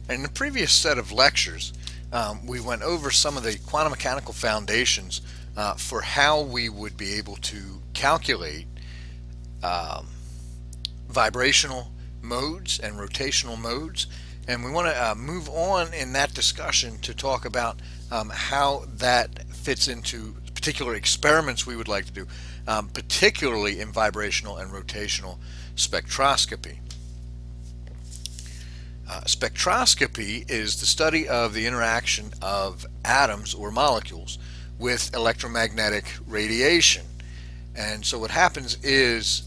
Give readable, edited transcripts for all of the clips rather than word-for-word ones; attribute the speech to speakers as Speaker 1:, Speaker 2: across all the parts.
Speaker 1: In the previous set of lectures, we went over some of the quantum mechanical foundations for how we would be able to calculate um, vibrational modes and rotational modes. And we want to move on in that discussion to talk about how that fits into particular experiments we would like to do, particularly in vibrational and rotational spectroscopy. Spectroscopy is the study of the interaction of atoms or molecules with electromagnetic radiation. And so what happens is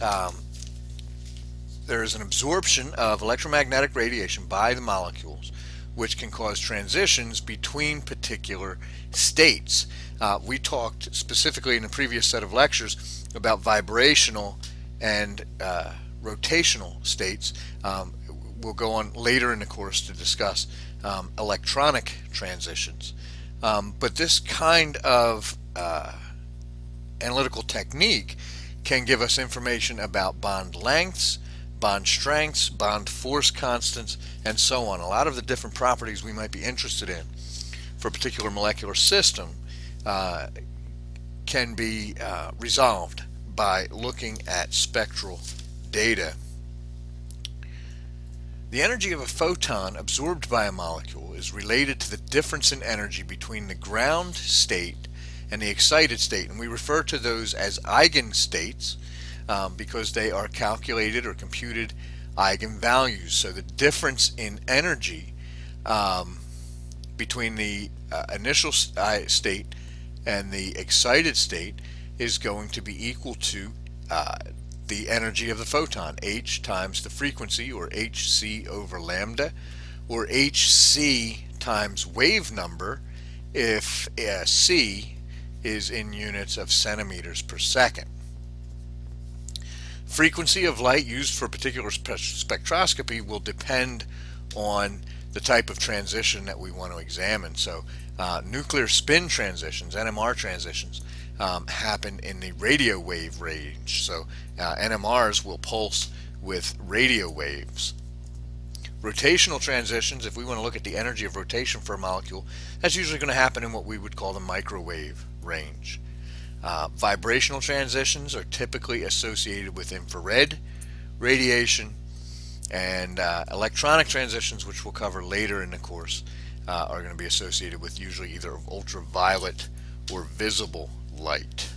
Speaker 1: there is an absorption of electromagnetic radiation by the molecules, which can cause transitions between particular states. We talked specifically in the previous set of lectures about vibrational and rotational states. We'll go on later in the course to discuss electronic transitions. But this kind of analytical technique can give us information about bond lengths, bond strengths, bond force constants, and so on. A lot of the different properties we might be interested in for a particular molecular system can be resolved by looking at spectral data. The energy of a photon absorbed by a molecule is related to the difference in energy between the ground state and the excited state, and we refer to those as eigenstates because they are calculated or computed eigenvalues. So the difference in energy between the initial state and the excited state is going to be equal to the energy of the photon, h times the frequency, or hc over lambda, or hc times wave number if c is in units of centimeters per second. Frequency of light used for a particular spectroscopy will depend on the type of transition that we want to examine. So nuclear spin transitions, NMR transitions, happen in the radio wave range. So NMRs will pulse with radio waves. Rotational transitions, if we want to look at the energy of rotation for a molecule, that's usually going to happen in what we would call the microwave range. Vibrational transitions are typically associated with infrared radiation, and electronic transitions, which we'll cover later in the course, are going to be associated with usually either ultraviolet or visible light.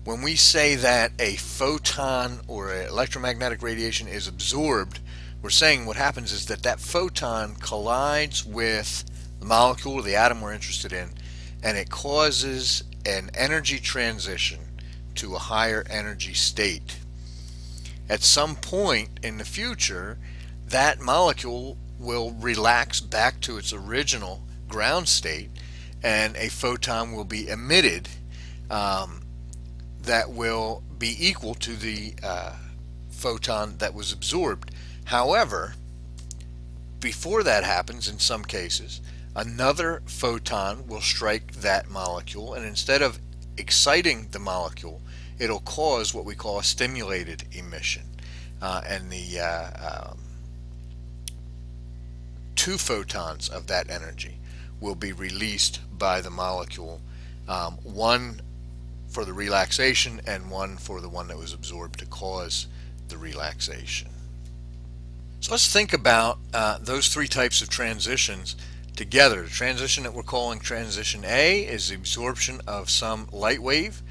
Speaker 1: When we say that a photon or an electromagnetic radiation is absorbed, we're saying what happens is that that photon collides with the molecule or the atom we're interested in, and it causes an energy transition to a higher energy state. At some point in the future, that molecule will relax back to its original ground state, and a photon will be emitted that will be equal to the photon that was absorbed. However, before that happens, in some cases, another photon will strike that molecule, and instead of exciting the molecule, it'll cause what we call a stimulated emission. And the two photons of that energy will be released by the molecule, one for the relaxation and one for the one that was absorbed to cause the relaxation. So let's think about those three types of transitions together. The transition that we're calling transition A is the absorption of some light wave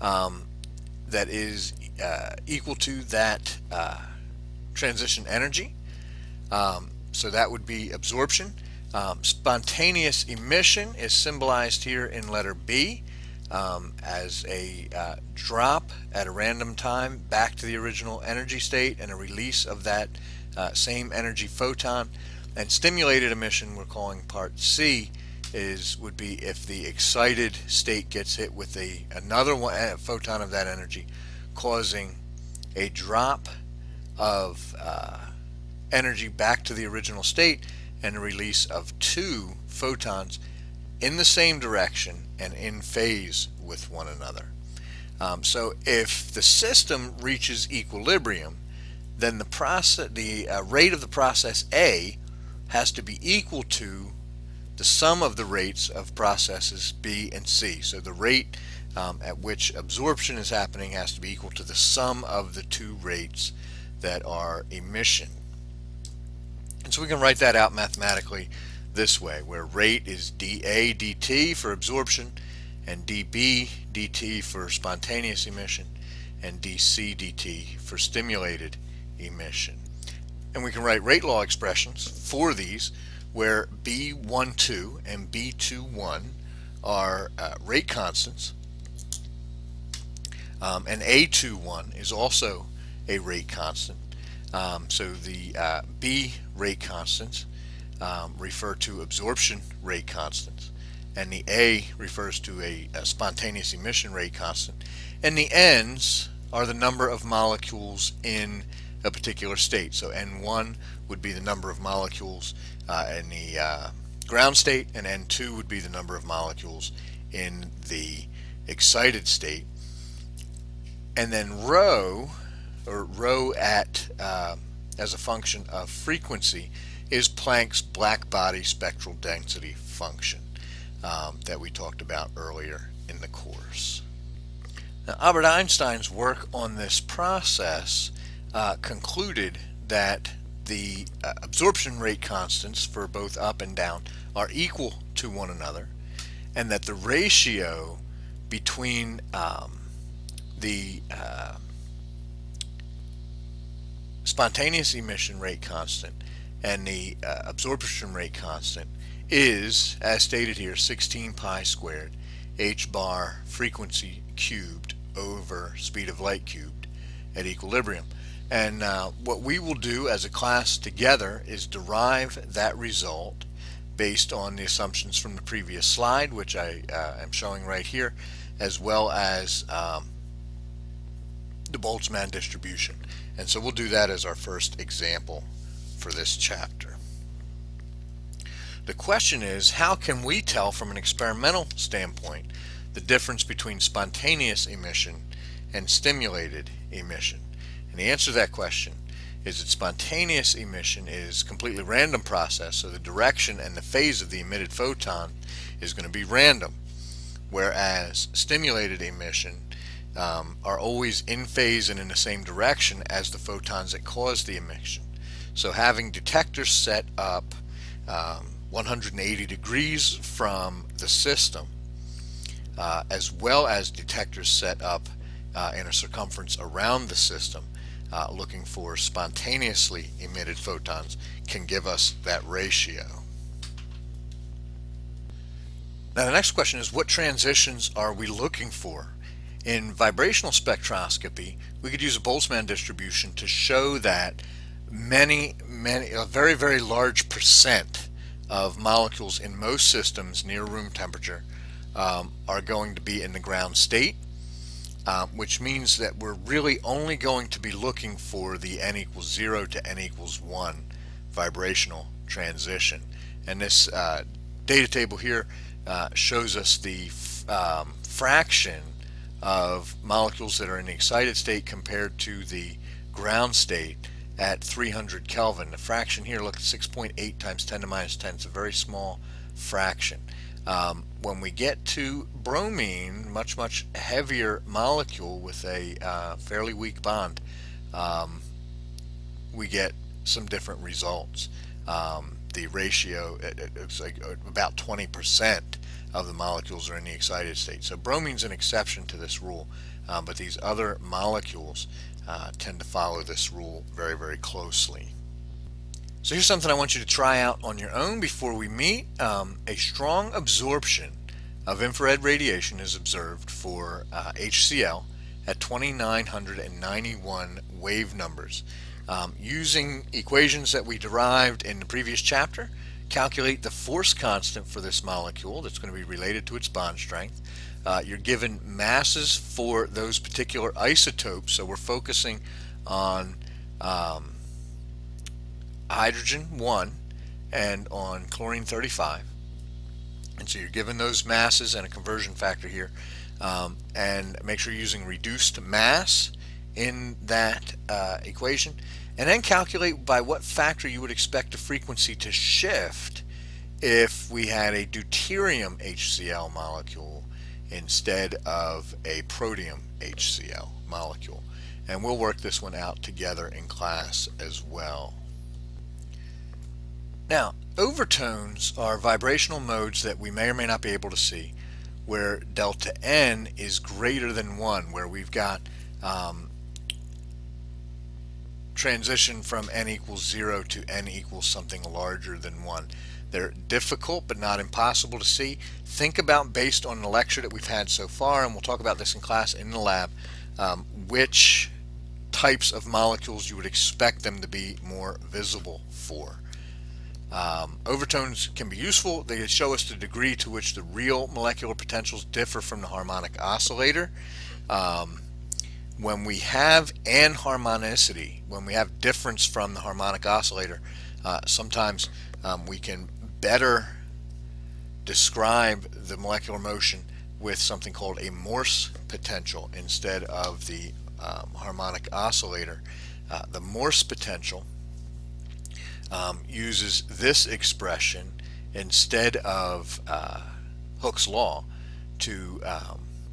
Speaker 1: that is equal to that transition energy. So that would be absorption. Spontaneous emission is symbolized here in letter B as a drop at a random time back to the original energy state and a release of that same energy photon. And stimulated emission, we're calling part C, would be if the excited state gets hit with another photon of that energy, causing a drop of energy back to the original state and a release of two photons in the same direction and in phase with one another. So if the system reaches equilibrium, then the rate of the process A has to be equal to the sum of the rates of processes B and C. So the rate at which absorption is happening has to be equal to the sum of the two rates that are emission. And so we can write that out mathematically this way, where rate is dA dt for absorption, and dB dt for spontaneous emission, and dC dt for stimulated emission. And we can write rate law expressions for these, where B12 and B21 are rate constants, and A21 is also a rate constant. So the B rate constants refer to absorption rate constants, and the A refers to a spontaneous emission rate constant, and the N's are the number of molecules in a particular state. So N1 would be the number of molecules in the ground state, and N2 would be the number of molecules in the excited state. And then rho, or rho at as a function of frequency, is Planck's black body spectral density function that we talked about earlier in the course. Now, Albert Einstein's work on this process concluded that the absorption rate constants for both up and down are equal to one another, and that the ratio between the spontaneous emission rate constant and the absorption rate constant is, as stated here, 16 pi squared h bar frequency cubed over speed of light cubed at equilibrium. And what we will do as a class together is derive that result based on the assumptions from the previous slide, which I am showing right here, as well as the Boltzmann distribution. And so we'll do that as our first example for this chapter. The question is, how can we tell from an experimental standpoint the difference between spontaneous emission and stimulated emission? And the answer to that question is that spontaneous emission is a completely random process, so the direction and the phase of the emitted photon is going to be random, whereas stimulated emission are always in phase and in the same direction as the photons that cause the emission. So having detectors set up 180 degrees from the system, as well as detectors set up in a circumference around the system, looking for spontaneously emitted photons, can give us that ratio. Now the next question is, what transitions are we looking for? In vibrational spectroscopy, we could use a Boltzmann distribution to show that a very, very large percent of molecules in most systems near room temperature are going to be in the ground state, which means that we're really only going to be looking for the n equals 0 to n equals 1 vibrational transition. And this data table here shows us the fraction of molecules that are in the excited state compared to the ground state at 300 Kelvin. The fraction here, look at 6.8 times 10 to minus 10. It's a very small fraction. When we get to bromine, much heavier molecule with a fairly weak bond, we get some different results. The ratio, it's like about 20% of the molecules are in the excited state. So bromine's an exception to this rule, but these other molecules tend to follow this rule very, very closely. So here's something I want you to try out on your own before we meet. A strong absorption of infrared radiation is observed for HCl at 2991 wave numbers. Using equations that we derived in the previous chapter, calculate the force constant for this molecule that's going to be related to its bond strength. You're given masses for those particular isotopes, so we're focusing on hydrogen 1 and on chlorine 35. And so you're given those masses and a conversion factor here, and make sure you're using reduced mass in that equation, and then calculate by what factor you would expect the frequency to shift if we had a deuterium HCl molecule instead of a protium HCl molecule. And we'll work this one out together in class as well. Now, overtones are vibrational modes that we may or may not be able to see, where delta n is greater than 1, where we've got transition from n equals 0 to n equals something larger than 1. They're difficult but not impossible to see. Think about, based on the lecture that we've had so far, and we'll talk about this in class in the lab, which types of molecules you would expect them to be more visible for. Overtones can be useful. They show us the degree to which the real molecular potentials differ from the harmonic oscillator. When we have anharmonicity, when we have difference from the harmonic oscillator, sometimes we can better describe the molecular motion with something called a Morse potential instead of the harmonic oscillator. The Morse potential uses this expression instead of Hooke's law to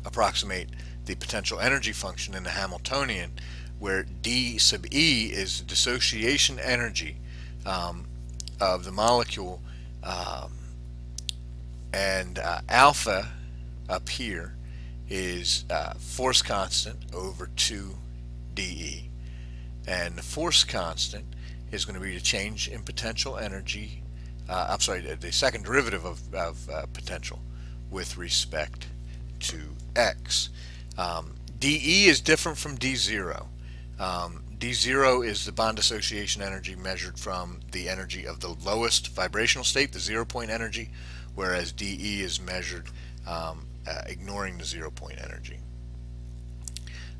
Speaker 1: approximate the potential energy function in the Hamiltonian, where d sub e is the dissociation energy of the molecule, and alpha up here is force constant over 2 dE, and the force constant is going to be the change in potential energy, the second derivative of potential with respect to x. dE is different from d0. d0 is the bond dissociation energy measured from the energy of the lowest vibrational state, the 0-point energy, whereas dE is measured ignoring the 0-point energy.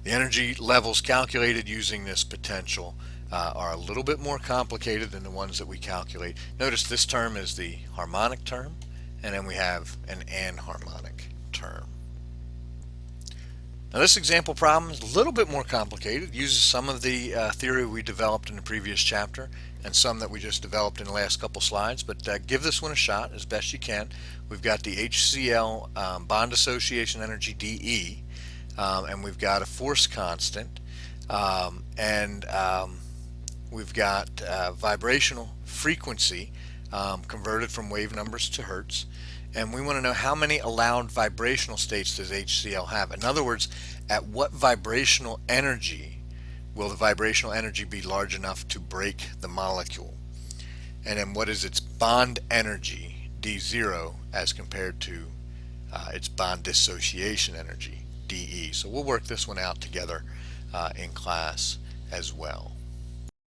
Speaker 1: The energy levels calculated using this potential are a little bit more complicated than the ones that we calculate. Notice this term is the harmonic term, and then we have an anharmonic term. Now, this example problem is a little bit more complicated. It uses some of the theory we developed in the previous chapter and some that we just developed in the last couple slides, but give this one a shot as best you can. We've got the HCl bond association energy dE, and we've got a force constant, and we've got vibrational frequency converted from wave numbers to hertz, and we want to know how many allowed vibrational states does HCl have. In other words, at what vibrational energy will the vibrational energy be large enough to break the molecule? And then what is its bond energy, D0, as compared to its bond dissociation energy, DE. So we'll work this one out together in class as well.